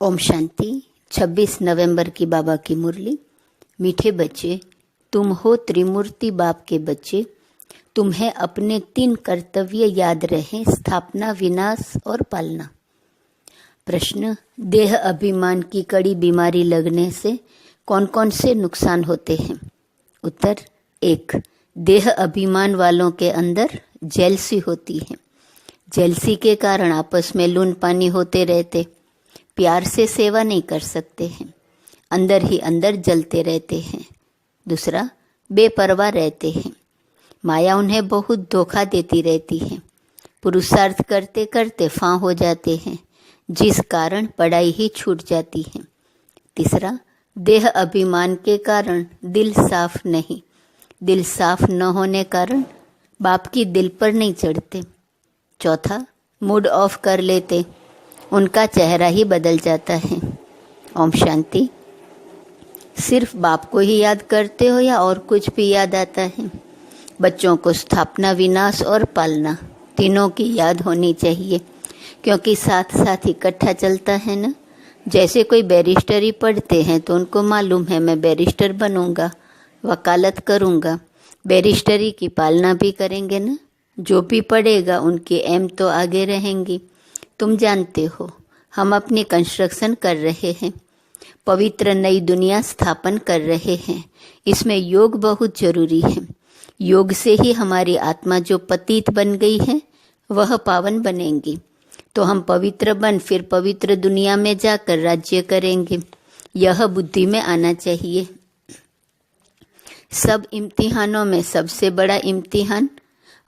ओम शांति। 26 नवंबर की बाबा की मुरली। मीठे बच्चे, तुम हो त्रिमूर्ति बाप के बच्चे। तुम्हें अपने 3 कर्तव्य याद रहे, स्थापना, विनाश और पालना। प्रश्न, देह अभिमान की कड़ी बीमारी लगने से कौन कौन से नुकसान होते हैं? उत्तर 1, देह अभिमान वालों के अंदर जेलसी होती है। जेलसी के कारण आपस में लून पानी होते रहते, प्यार से सेवा नहीं कर सकते हैं, अंदर ही अंदर जलते रहते हैं। दूसरा, बेपरवाह रहते हैं। माया उन्हें बहुत धोखा देती रहती है। पुरुषार्थ करते करते फां हो जाते हैं, जिस कारण पढ़ाई ही छूट जाती है। तीसरा, देह अभिमान के कारण दिल साफ नहीं। दिल साफ न होने कारण बाप की दिल पर नहीं चढ़ते। चौथा, मूड ऑफ कर लेते, उनका चेहरा ही बदल जाता है। ओम शांति। सिर्फ बाप को ही याद करते हो या और कुछ भी याद आता है? बच्चों को स्थापना, विनाश और पालना तीनों की याद होनी चाहिए, क्योंकि साथ साथ इकट्ठा चलता है ना। जैसे कोई बैरिस्टरी पढ़ते हैं तो उनको मालूम है मैं बैरिस्टर बनूंगा, वकालत करूंगा, बैरिस्टरी की पालना भी करेंगे ना। जो भी पढ़ेगा उनकी एम तो आगे रहेंगी। तुम जानते हो हम अपनी कंस्ट्रक्शन कर रहे हैं, पवित्र नई दुनिया स्थापन कर रहे हैं। इसमें योग बहुत जरूरी है। योग से ही हमारी आत्मा जो पतित बन गई है वह पावन बनेंगी। तो हम पवित्र बन फिर पवित्र दुनिया में जाकर राज्य करेंगे। यह बुद्धि में आना चाहिए। सब इम्तिहानों में सबसे बड़ा इम्तिहान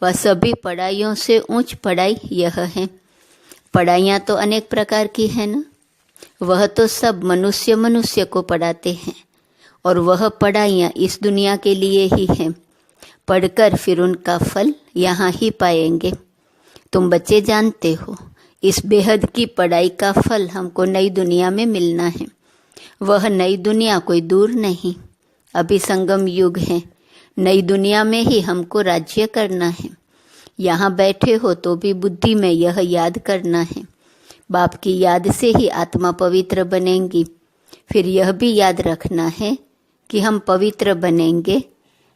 व सभी पढ़ाइयों से ऊंच पढ़ाई यह है। पढ़ाइयाँ तो अनेक प्रकार की है ना। वह तो सब मनुष्य को पढ़ाते हैं, और वह पढ़ाइयाँ इस दुनिया के लिए ही हैं। पढ़कर फिर उनका फल यहाँ ही पाएंगे। तुम बच्चे जानते हो इस बेहद की पढ़ाई का फल हमको नई दुनिया में मिलना है। वह नई दुनिया कोई दूर नहीं, अभी संगम युग है। नई दुनिया में ही हमको राज्य करना है। यहाँ बैठे हो तो भी बुद्धि में यह याद करना है, बाप की याद से ही आत्मा पवित्र बनेंगी। फिर यह भी याद रखना है कि हम पवित्र बनेंगे,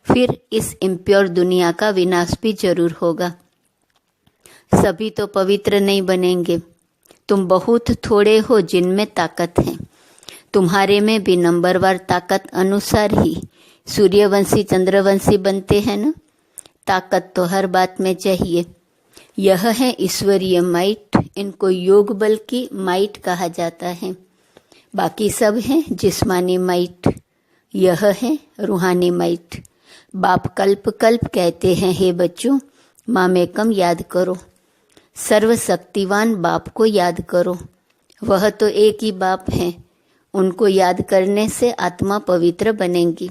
फिर इस इम्प्योर दुनिया का विनाश भी जरूर होगा। सभी तो पवित्र नहीं बनेंगे। तुम बहुत थोड़े हो जिनमें ताकत है। तुम्हारे में भी नंबरवार ताकत अनुसार ही सूर्यवंशी चंद्रवंशी बनते हैं ना। ताकत तो हर बात में चाहिए। यह है ईश्वरीय माइट, इनको योग बल की माइट कहा जाता है। बाकी सब है जिस्मानी माइट, यह है रूहानी माइट। बाप कल्प कल्प कहते हैं, हे बच्चों मामेकम याद करो, सर्वशक्तिवान बाप को याद करो। वह तो एक ही बाप है, उनको याद करने से आत्मा पवित्र बनेगी।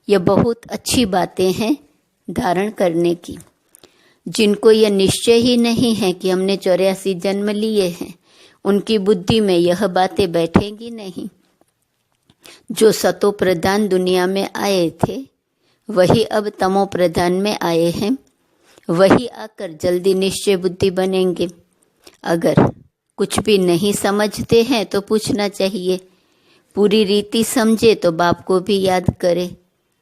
यह बहुत अच्छी बातें हैं धारण करने की। जिनको यह निश्चय ही नहीं है कि हमने 84 जन्म लिए हैं, उनकी बुद्धि में यह बातें बैठेंगी नहीं। जो सतो प्रधान दुनिया में आए थे वही अब तमो प्रधान में आए हैं। वही आकर जल्दी निश्चय बुद्धि बनेंगे। अगर कुछ भी नहीं समझते हैं तो पूछना चाहिए। पूरी रीति समझे तो बाप को भी याद करे,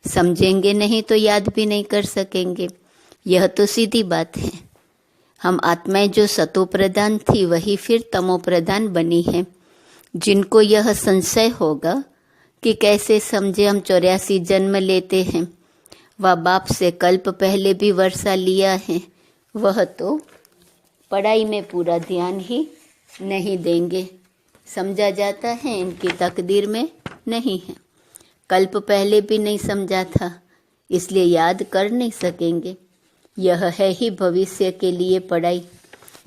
समझेंगे नहीं तो याद भी नहीं कर सकेंगे। यह तो सीधी बात है। हम आत्माएं जो सतो प्रधान थी वही फिर तमो प्रधान बनी है। जिनको यह संशय होगा कि कैसे समझे हम 84 जन्म लेते हैं, वह बाप से कल्प पहले भी वर्षा लिया है, वह तो पढ़ाई में पूरा ध्यान ही नहीं देंगे। समझा जाता है इनकी तकदीर में नहीं है। कल्प पहले भी नहीं समझा था, इसलिए याद कर नहीं सकेंगे। यह है ही भविष्य के लिए पढ़ाई।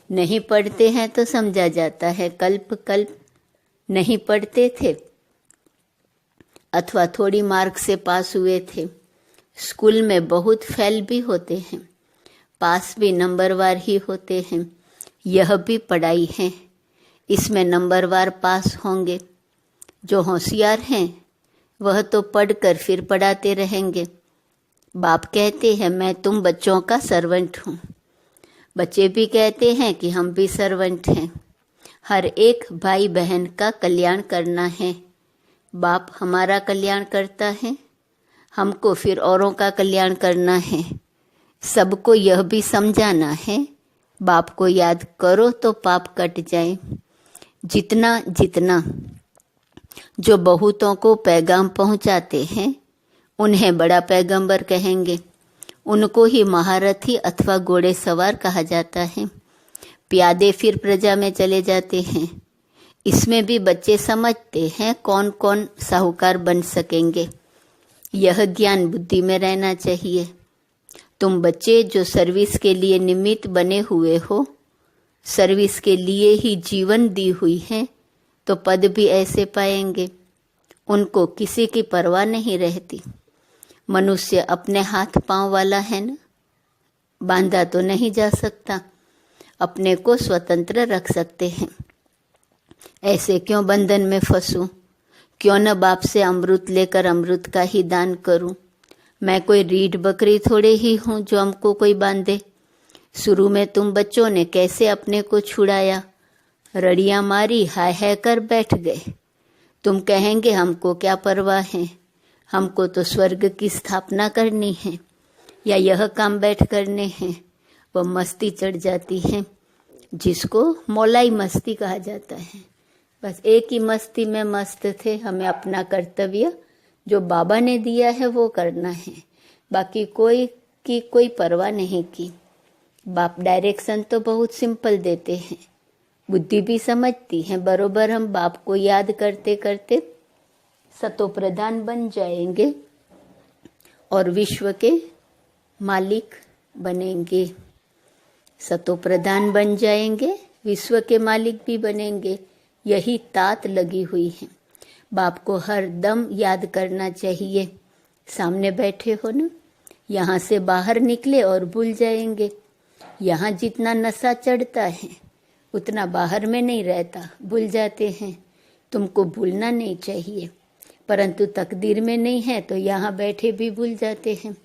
नहीं पढ़ते हैं तो समझा जाता है कल्प कल्प नहीं पढ़ते थे, अथवा थोड़ी मार्क से पास हुए थे। स्कूल में बहुत फेल भी होते हैं, पास भी नंबरवार ही होते हैं। यह भी पढ़ाई है, इसमें नंबरवार पास होंगे। जो होशियार हैं वह तो पढ़कर फिर पढ़ाते रहेंगे। बाप कहते हैं मैं तुम बच्चों का सर्वेंट हूँ। बच्चे भी कहते हैं कि हम भी सर्वेंट हैं। हर एक भाई बहन का कल्याण करना है। बाप हमारा कल्याण करता है, हमको फिर औरों का कल्याण करना है। सबको यह भी समझाना है, बाप को याद करो तो पाप कट जाए। जितना जितना जो बहुतों को पैगाम पहुंचाते हैं उन्हें बड़ा पैगंबर कहेंगे। उनको ही महारथी अथवा घोड़े सवार कहा जाता है। प्यादे फिर प्रजा में चले जाते हैं। इसमें भी बच्चे समझते हैं कौन कौन साहूकार बन सकेंगे। यह ज्ञान बुद्धि में रहना चाहिए। तुम बच्चे जो सर्विस के लिए निमित्त बने हुए हो, सर्विस के लिए ही जीवन दी हुई है, तो पद भी ऐसे पाएंगे। उनको किसी की परवाह नहीं रहती। मनुष्य अपने हाथ पांव वाला है ना, बांधा तो नहीं जा सकता। अपने को स्वतंत्र रख सकते हैं। ऐसे क्यों बंधन में फंसूं? क्यों न बाप से अमृत लेकर अमृत का ही दान करूं? मैं कोई रीढ़ बकरी थोड़े ही हूं जो हमको कोई बांधे। शुरू में तुम बच्चों ने कैसे अपने को छुड़ाया, रड़ियां मारी, हाय हाय कर बैठ गए। तुम कहेंगे हमको क्या परवाह है, हमको तो स्वर्ग की स्थापना करनी है या यह काम बैठ करने हैं। वह मस्ती चढ़ जाती है जिसको मौलाई मस्ती कहा जाता है। बस एक ही मस्ती में मस्त थे। हमें अपना कर्तव्य जो बाबा ने दिया है वो करना है, बाकी कोई की कोई परवाह नहीं की। बाप डायरेक्शन तो बहुत सिंपल देते हैं, बुद्धि भी समझती है। बरोबर हम बाप को याद करते करते सतो प्रधान बन जाएंगे और विश्व के मालिक बनेंगे। सतो प्रधान बन जाएंगे, विश्व के मालिक भी बनेंगे। यही तात लगी हुई है। बाप को हर दम याद करना चाहिए। सामने बैठे हो ना, यहाँ से बाहर निकले और भूल जाएंगे। यहाँ जितना नशा चढ़ता है उतना बाहर में नहीं रहता, भूल जाते हैं। तुमको भूलना नहीं चाहिए, परंतु तकदीर में नहीं है तो यहाँ बैठे भी भूल जाते हैं।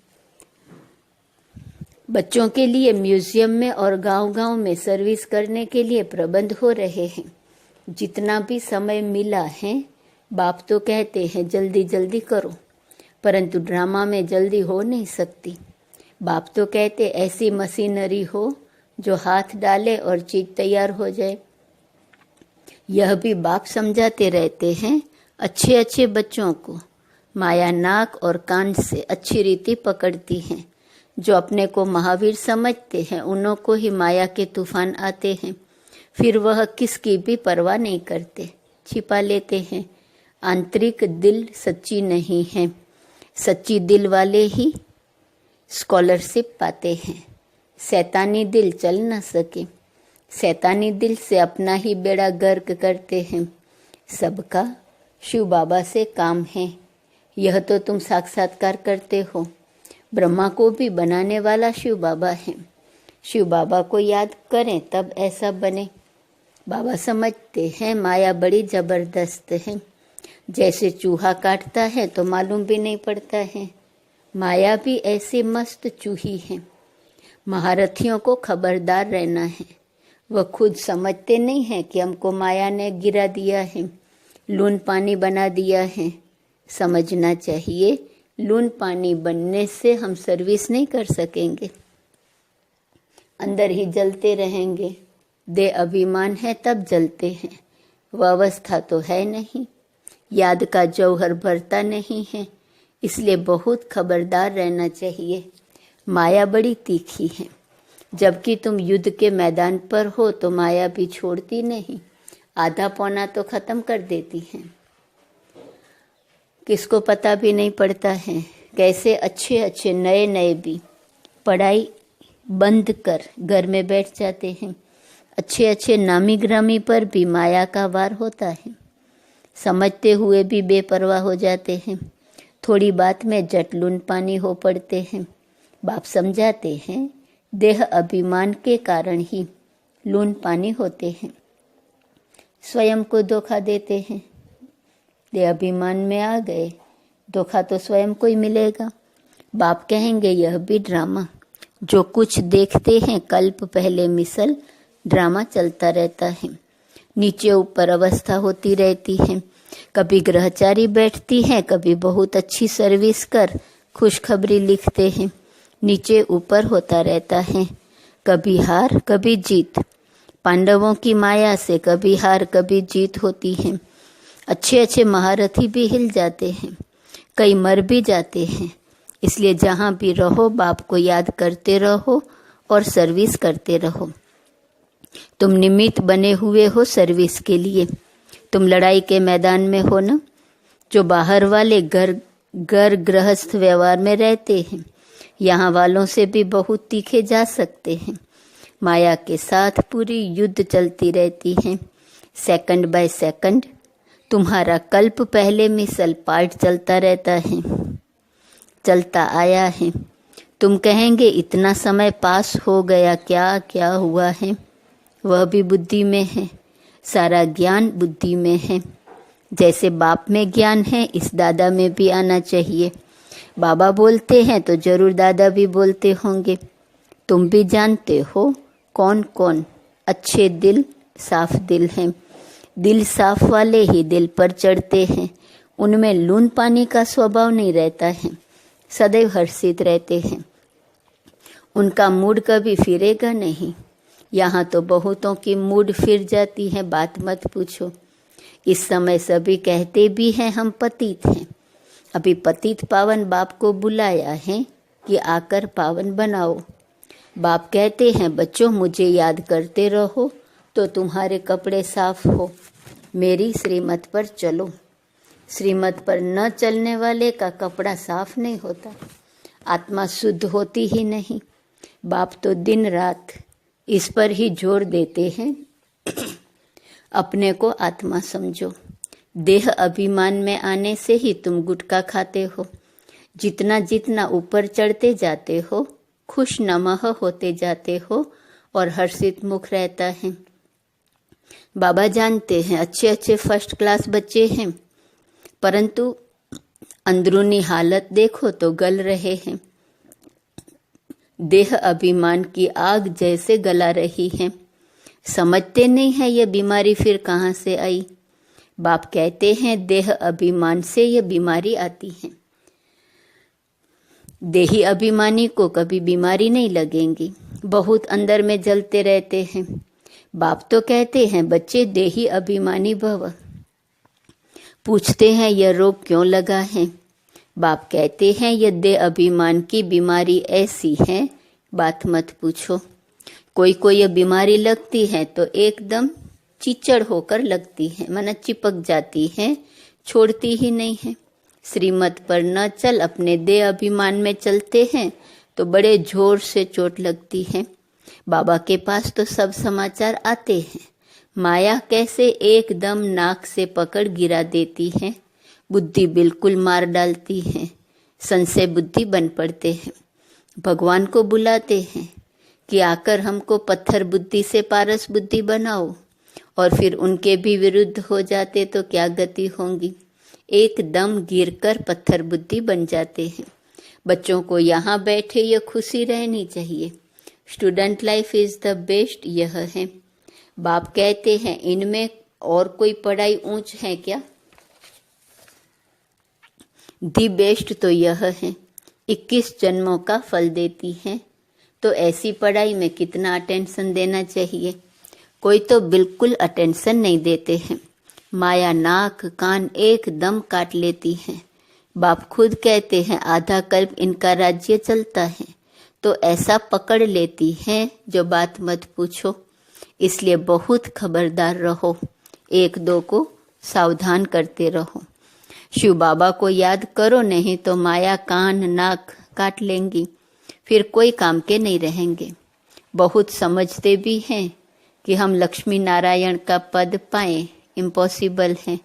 बच्चों के लिए म्यूजियम में और गांव-गांव में सर्विस करने के लिए प्रबंध हो रहे हैं। जितना भी समय मिला है, बाप तो कहते हैं जल्दी जल्दी करो, परंतु ड्रामा में जल्दी हो नहीं सकती। बाप तो कहते ऐसी मशीनरी हो जो हाथ डाले और चीज तैयार हो जाए। यह भी बाप समझाते रहते हैं अच्छे अच्छे बच्चों को। माया नाक और कान से अच्छी रीति पकड़ती है। जो अपने को महावीर समझते हैं उन्हों को ही माया के तूफान आते हैं। फिर वह किसकी भी परवाह नहीं करते, छिपा लेते हैं। आंतरिक दिल सच्ची नहीं है। सच्ची दिल वाले ही स्कॉलरशिप पाते हैं। शैतानी दिल चल न सके। शैतानी दिल से अपना ही बेड़ा गर्क करते हैं। सबका शिव बाबा से काम है, यह तो तुम साक्षात्कार करते हो। ब्रह्मा को भी बनाने वाला शिव बाबा है। शिव बाबा को याद करें तब ऐसा बने। बाबा समझते हैं माया बड़ी जबरदस्त है। जैसे चूहा काटता है तो मालूम भी नहीं पड़ता है। माया भी ऐसी मस्त चूही है। महारथियों को खबरदार रहना है। वह खुद समझते नहीं हैं कि हमको माया ने गिरा दिया है, लून पानी बना दिया है। समझना चाहिए लून पानी बनने से हम सर्विस नहीं कर सकेंगे, अंदर ही जलते रहेंगे। दे अभिमान है तब जलते हैं, वह अवस्था तो है नहीं। याद का जौहर भरता नहीं है, इसलिए बहुत खबरदार रहना चाहिए। माया बड़ी तीखी है। जबकि तुम युद्ध के मैदान पर हो तो माया भी छोड़ती नहीं, आधा पौना तो खत्म कर देती है। किसको पता भी नहीं पड़ता है कैसे अच्छे अच्छे नए नए भी पढ़ाई बंद कर घर में बैठ जाते हैं। अच्छे अच्छे नामी ग्रामी पर भी माया का वार होता है। समझते हुए भी बेपरवाह हो जाते हैं। थोड़ी बात में जटलून पानी हो पड़ते हैं। बाप समझाते हैं देह अभिमान के कारण ही लून पानी होते हैं। स्वयं को धोखा देते हैं। देह अभिमान में आ गए, धोखा तो स्वयं को ही मिलेगा। बाप कहेंगे यह भी ड्रामा। जो कुछ देखते हैं कल्प पहले मिसल ड्रामा चलता रहता है। नीचे ऊपर अवस्था होती रहती है। कभी ग्रहचारी बैठती हैं, कभी बहुत अच्छी सर्विस कर खुशखबरी लिखते हैं। नीचे ऊपर होता रहता है, कभी हार कभी जीत। पांडवों की माया से कभी हार कभी जीत होती है। अच्छे अच्छे महारथी भी हिल जाते हैं, कई मर भी जाते हैं। इसलिए जहाँ भी रहो बाप को याद करते रहो और सर्विस करते रहो। तुम निमित्त बने हुए हो सर्विस के लिए। तुम लड़ाई के मैदान में हो ना। जो बाहर वाले घर गृहस्थ व्यवहार में रहते हैं, यहाँ वालों से भी बहुत तीखे जा सकते हैं। माया के साथ पूरी युद्ध चलती रहती है, सेकंड बाय सेकंड। तुम्हारा कल्प पहले मिसल पार्ट चलता रहता है, चलता आया है। तुम कहेंगे इतना समय पास हो गया, क्या क्या हुआ है। वह भी बुद्धि में है, सारा ज्ञान बुद्धि में है। जैसे बाप में ज्ञान है, इस दादा में भी आना चाहिए। बाबा बोलते हैं तो जरूर दादा भी बोलते होंगे। तुम भी जानते हो कौन कौन अच्छे दिल साफ दिल हैं। दिल साफ वाले ही दिल पर चढ़ते हैं। उनमें लून पानी का स्वभाव नहीं रहता है, सदैव हर्षित रहते हैं। उनका मूड कभी फिरेगा नहीं। यहाँ तो बहुतों की मूड फिर जाती है, बात मत पूछो। इस समय सभी कहते भी हैं हम पतित हैं। अभी पतित पावन बाप को बुलाया है कि आकर पावन बनाओ। बाप कहते हैं बच्चों मुझे याद करते रहो तो तुम्हारे कपड़े साफ हो। मेरी श्रीमत पर चलो। श्रीमत पर न चलने वाले का कपड़ा साफ नहीं होता, आत्मा शुद्ध होती ही नहीं। बाप तो दिन रात इस पर ही जोर देते हैं, अपने को आत्मा समझो। देह अभिमान में आने से ही तुम गुटखा खाते हो। जितना जितना ऊपर चढ़ते जाते हो, खुश नमः होते जाते हो और हर्षित मुख रहता है। बाबा जानते हैं अच्छे अच्छे फर्स्ट क्लास बच्चे हैं, परंतु अंदरूनी हालत देखो तो गल रहे हैं। देह अभिमान की आग जैसे गला रही है। समझते नहीं है ये बीमारी फिर कहाँ से आई। बाप कहते हैं देह अभिमान से ये बीमारी आती है। देही अभिमानी को कभी बीमारी नहीं लगेगी, बहुत अंदर में जलते रहते हैं। बाप तो कहते हैं बच्चे देही अभिमानी भव। पूछते हैं यह रोग क्यों लगा है। बाप कहते हैं यह देह अभिमान की बीमारी ऐसी है, बात मत पूछो। कोई कोई यह बीमारी लगती है तो एकदम चिचड़ होकर लगती है, मन चिपक जाती है, छोड़ती ही नहीं है। श्रीमत पर न चल अपने देह अभिमान में चलते हैं तो बड़े जोर से चोट लगती है। बाबा के पास तो सब समाचार आते हैं। माया कैसे एकदम नाक से पकड़ गिरा देती है, बुद्धि बिल्कुल मार डालती है, संशय बुद्धि बन पड़ते हैं। भगवान को बुलाते हैं कि आकर हमको पत्थर बुद्धि से पारस बुद्धि बनाओ, और फिर उनके भी विरुद्ध हो जाते तो क्या गति होंगी। एकदम गिरकर पत्थर बुद्धि बन जाते हैं। बच्चों को यहाँ बैठे ये खुशी रहनी चाहिए। Student life is the best, यह है। बाप कहते हैं इनमें और कोई पढ़ाई ऊंच है क्या। दी बेस्ट तो यह है, 21 जन्मों का फल देती है। तो ऐसी पढ़ाई में कितना अटेंशन देना चाहिए। कोई तो बिल्कुल अटेंशन नहीं देते हैं। माया नाक कान एकदम काट लेती है। बाप खुद कहते हैं आधा कल्प इनका राज्य चलता है, तो ऐसा पकड़ लेती है जो बात मत पूछो। इसलिए बहुत खबरदार रहो, एक दो को सावधान करते रहो। शिव बाबा को याद करो, नहीं तो माया कान नाक काट लेंगी, फिर कोई काम के नहीं रहेंगे। बहुत समझते भी हैं कि हम लक्ष्मी नारायण का पद पाएं, इम्पॉसिबल है।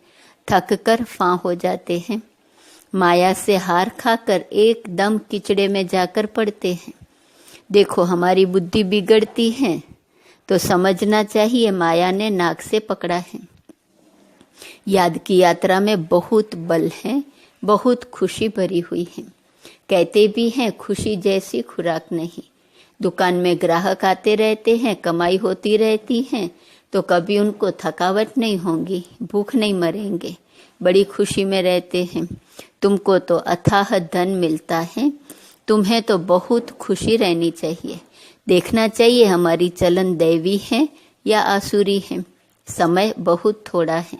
थक कर फां हो जाते हैं। माया से हार खाकर एकदम किचड़े में जाकर पड़ते हैं। देखो हमारी बुद्धि बिगड़ती है तो समझना चाहिए माया ने नाक से पकड़ा है। याद की यात्रा में बहुत बल है, बहुत खुशी भरी हुई है। कहते भी हैं खुशी जैसी खुराक नहीं। दुकान में ग्राहक आते रहते हैं, कमाई होती रहती है, तो कभी उनको थकावट नहीं होगी, भूख नहीं मरेंगे, बड़ी खुशी में रहते हैं। तुमको तो अथाह धन मिलता है, तुम्हें तो बहुत खुशी रहनी चाहिए। देखना चाहिए हमारी चलन दैवी है या आसुरी है। समय बहुत थोड़ा है,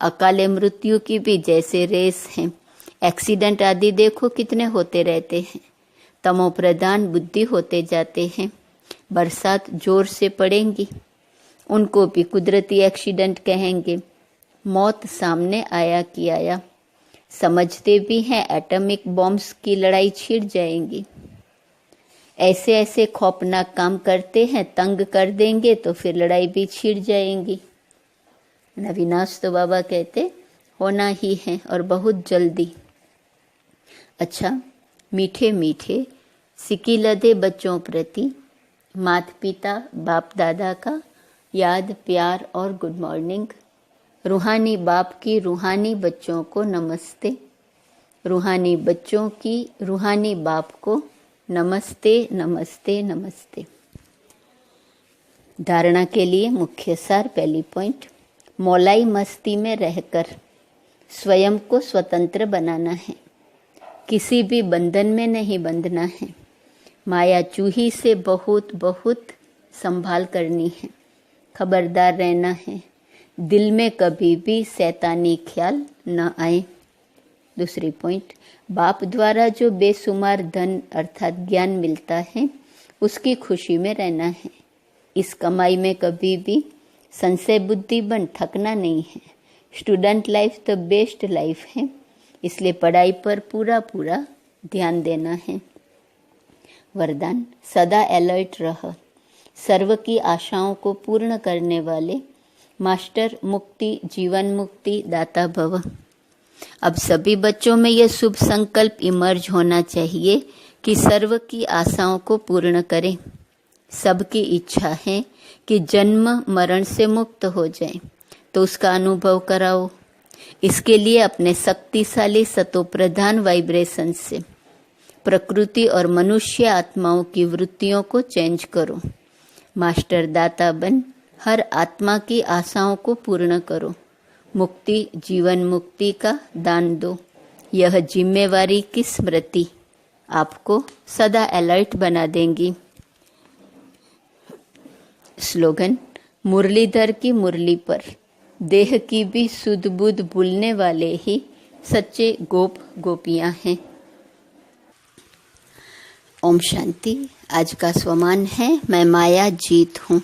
अकाले मृत्यु की भी जैसे रेस है। एक्सीडेंट आदि देखो कितने होते रहते हैं। तमो प्रधान बुद्धि होते जाते हैं। बरसात जोर से पड़ेंगी, उनको भी कुदरती एक्सीडेंट कहेंगे। मौत सामने आया कि आया। समझते भी हैं एटॉमिक बॉम्ब्स की लड़ाई छिड़ जाएंगी। ऐसे ऐसे खौफनाक काम करते हैं, तंग कर देंगे तो फिर लड़ाई भी छिड़ जाएंगी। विनाश तो बाबा कहते होना ही है और बहुत जल्दी। अच्छा, मीठे मीठे सिकिलदे बच्चों प्रति माता पिता बाप दादा का याद, प्यार और गुड मॉर्निंग। रूहानी बाप की रूहानी बच्चों को नमस्ते। रूहानी बच्चों की रूहानी बाप को नमस्ते नमस्ते नमस्ते। धारणा के लिए मुख्य सार। पहली पॉइंट, मौलाई मस्ती में रहकर स्वयं को स्वतंत्र बनाना है। किसी भी बंधन में नहीं बंधना है। माया चूही से बहुत बहुत संभाल करनी है। खबरदार रहना है, दिल में कभी भी शैतानी ख्याल न आए। दूसरी पॉइंट, बाप द्वारा जो बेशुमार धन अर्थात ज्ञान मिलता है उसकी खुशी में रहना है। इस कमाई में कभी भी संशय बुद्धि बन थकना नहीं है। Student life the best life है, इसलिए पढ़ाई पर पूरा पूरा ध्यान देना है। वरदान, सदा अलर्ट रह। सर्व की आशाओं को पूर्ण करने वाले मास्टर मुक्ति जीवन मुक्ति दाता भव। अब सभी बच्चों में यह शुभ संकल्प इमर्ज होना चाहिए कि सर्व की आशाओं को पूर्ण करें। सबकी इच्छा है कि जन्म मरण से मुक्त हो जाए, तो उसका अनुभव कराओ। इसके लिए अपने शक्तिशाली सतोप्रधान वाइब्रेशन से प्रकृति और मनुष्य आत्माओं की वृत्तियों को चेंज करो। मास्टर दाता बन हर आत्मा की आशाओं को पूर्ण करो। मुक्ति जीवन मुक्ति का दान दो। यह जिम्मेवारी की स्मृति आपको सदा अलर्ट बना देंगी। स्लोगन, मुरलीधर की मुरली पर देह की भी सुध बुध भूलने वाले ही सच्चे गोप गोपियां हैं। ओम शांति। आज का स्वमान है, मैं माया जीत हूँ।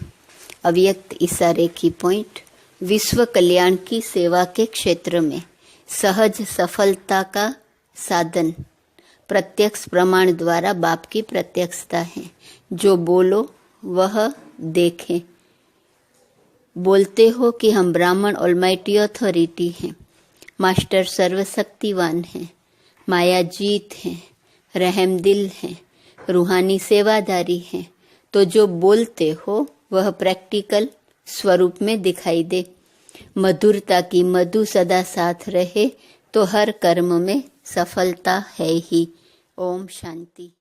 अव्यक्त इशारे की पॉइंट, विश्व कल्याण की सेवा के क्षेत्र में सहज सफलता का साधन प्रत्यक्ष प्रमाण द्वारा बाप की प्रत्यक्षता है। जो बोलो वह देखें। बोलते हो कि हम ब्राह्मण ऑलमाइटी अथॉरिटी हैं, मास्टर सर्वशक्तिवान हैं, माया जीत हैं, रहम दिल हैं, रूहानी सेवादारी हैं, तो जो बोलते हो वह प्रैक्टिकल स्वरूप में दिखाई दे। मधुरता की मधु सदा साथ रहे तो हर कर्म में सफलता है ही। ओम शांति।